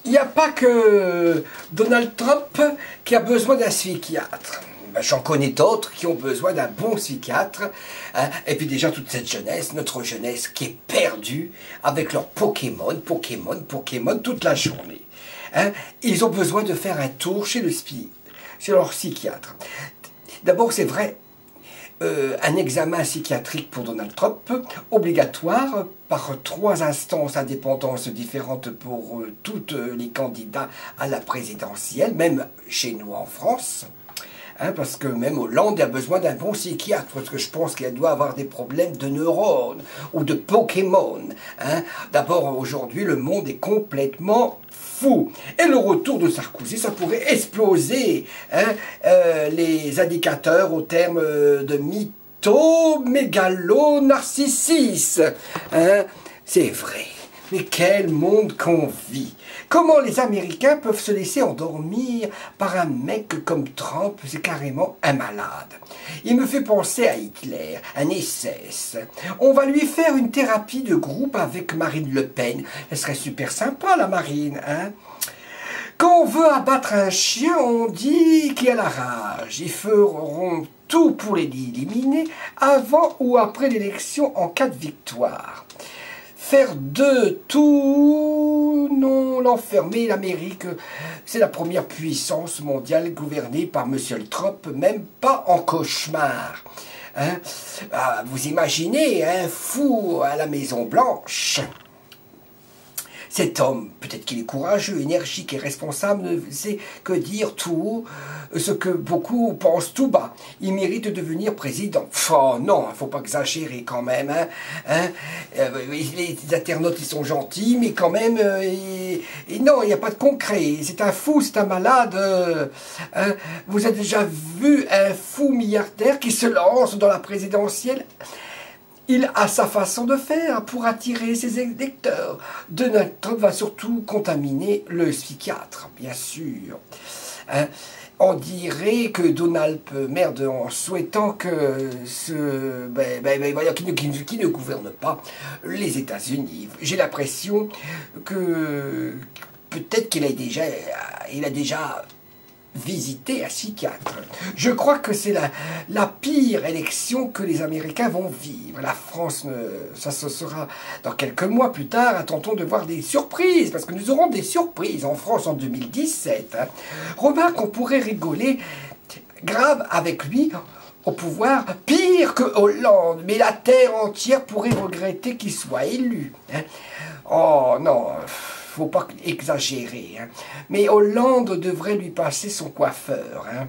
Il n'y a pas que Donald Trump qui a besoin d'un psychiatre. Ben, j'en connais d'autres qui ont besoin d'un bon psychiatre. Hein. Et puis déjà toute cette jeunesse, notre jeunesse qui est perdue avec leurs Pokémon toute la journée. Hein. Ils ont besoin de faire un tour chez leur psychiatre. D'abord, c'est vrai, un examen psychiatrique pour Donald Trump, obligatoire par 3 instances indépendantes différentes pour tous les candidats à la présidentielle, même chez nous en France. Hein, parce que même Hollande a besoin d'un bon psychiatre, parce que je pense qu'elle doit avoir des problèmes de neurones ou de Pokémon. Hein. D'abord, aujourd'hui, le monde est complètement fou. Et le retour de Sarkozy, ça pourrait exploser hein, les indicateurs au terme de mytho, mégalo, narcissis. Hein. C'est vrai. Mais quel monde qu'on vit! Comment les Américains peuvent se laisser endormir par un mec comme Trump? C'est carrément un malade. Il me fait penser à Hitler, un SS. On va lui faire une thérapie de groupe avec Marine Le Pen. Elle serait super sympa, la Marine, hein? Quand on veut abattre un chien, on dit qu'il a la rage. Ils feront tout pour l'éliminer avant ou après l'élection en cas de victoire. Faire de tout, non, l'enfermer, l'Amérique, c'est la première puissance mondiale gouvernée par M. Trump, même pas en cauchemar. Hein? Ah, vous imaginez un fou à la Maison Blanche? Cet homme, peut-être qu'il est courageux, énergique et responsable, ne sait que dire tout haut ce que beaucoup pensent tout bas. Il mérite de devenir président. Oh non, il ne faut pas exagérer quand même. Les internautes, ils sont gentils, mais quand même, non, il n'y a pas de concret. C'est un fou, c'est un malade. Vous avez déjà vu un fou milliardaire qui se lance dans la présidentielle? Il a sa façon de faire pour attirer ses électeurs. Donald Trump va surtout contaminer le psychiatre, bien sûr. Hein? On dirait que Donald peut merde en souhaitant que qui ne gouverne pas les États-Unis. J'ai l'impression que peut-être qu'il a déjà visiter un psychiatre. Je crois que c'est la pire élection que les Américains vont vivre. La France, ça se sera dans quelques mois plus tard. Attendons de voir des surprises, parce que nous aurons des surprises en France en 2017. Hein. Remarque, on pourrait rigoler grave avec lui au pouvoir, pire que Hollande, mais la terre entière pourrait regretter qu'il soit élu. Hein. Oh non, faut pas exagérer, hein. Mais Hollande devrait lui passer son coiffeur. Hein.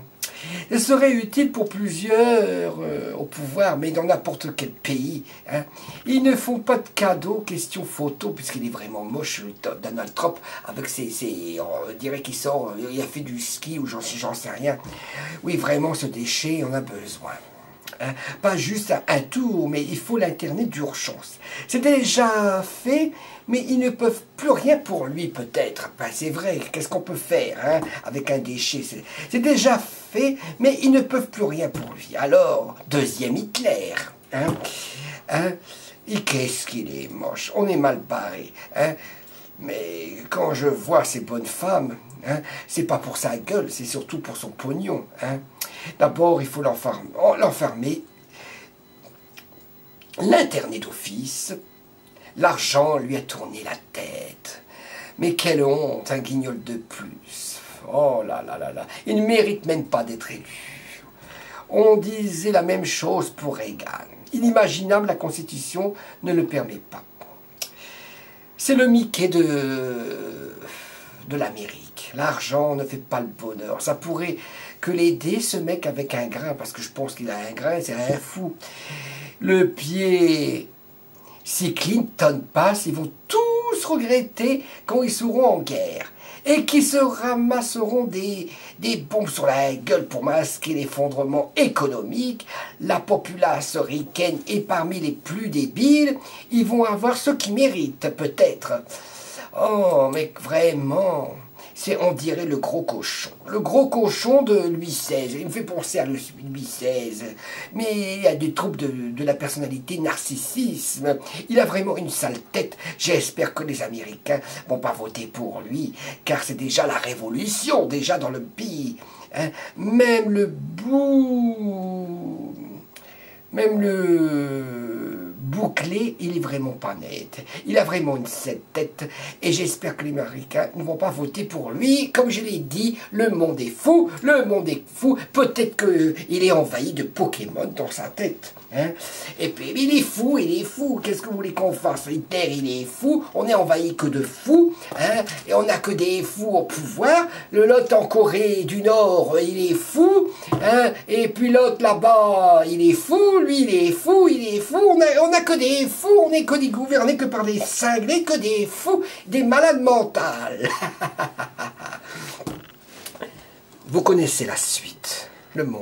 Ce serait utile pour plusieurs au pouvoir, mais dans n'importe quel pays. Hein. Ils ne font pas de cadeaux, question photo, puisqu'il est vraiment moche, Donald Trump, avec on dirait qu'il sort, il a fait du ski ou j'en sais rien. Oui, vraiment, ce déchet, on a besoin. Hein. Pas juste un tour, mais il faut l'interner d'urgence. C'est déjà fait, mais ils ne peuvent plus rien pour lui peut-être. Ben, c'est vrai, qu'est-ce qu'on peut faire hein, avec un déchet? C'est déjà fait, mais ils ne peuvent plus rien pour lui. Alors, deuxième Hitler. Hein, hein, et qu'est-ce qu'il est moche, on est mal barré. Hein. Mais quand je vois ces bonnes femmes, hein, c'est pas pour sa gueule, c'est surtout pour son pognon. Hein. D'abord, il faut l'enfermer, l'interner d'office. L'argent lui a tourné la tête. Mais quelle honte, un guignol de plus. Oh là là là là, il ne mérite même pas d'être élu. On disait la même chose pour Reagan. Inimaginable, la Constitution ne le permet pas. C'est le Mickey de l'Amérique. L'argent ne fait pas le bonheur. Ça pourrait que l'aider, ce mec, avec un grain, parce que je pense qu'il a un grain, c'est un fou. Le pied, si Clinton passe, ils vont tous regretter quand ils seront en guerre. Et qui se ramasseront des bombes sur la gueule pour masquer l'effondrement économique. La populace ricaine est parmi les plus débiles. Ils vont avoir ce qu'ils méritent, peut-être. Oh, mais vraiment, on dirait le gros cochon. Le gros cochon de Louis XVI. Il me fait penser à Louis XVI. Mais il a des troubles de la personnalité, narcissisme. Il a vraiment une sale tête. J'espère que les Américains vont pas voter pour lui, car c'est déjà la révolution, déjà dans le pays. Hein. Même le bouclé, il est vraiment pas net. Il a vraiment une sale tête. Et j'espère que les Américains ne vont pas voter pour lui. Comme je l'ai dit, le monde est fou. Le monde est fou. Peut-être qu'il est envahi de Pokémon dans sa tête. Hein. Et puis, il est fou, il est fou. Qu'est-ce que vous voulez qu'on fasse? Hitler, il est fou. On est envahi que de fous. Hein. Et on n'a que des fous au pouvoir. L'autre en Corée du Nord, il est fou. Hein. Et puis l'autre là-bas, il est fou. Lui, il est fou, il est fou. On a que des fous. On n'est que des gouvernés que par des cinglés, que des fous, des malades mentales. Vous connaissez la suite. Le monde.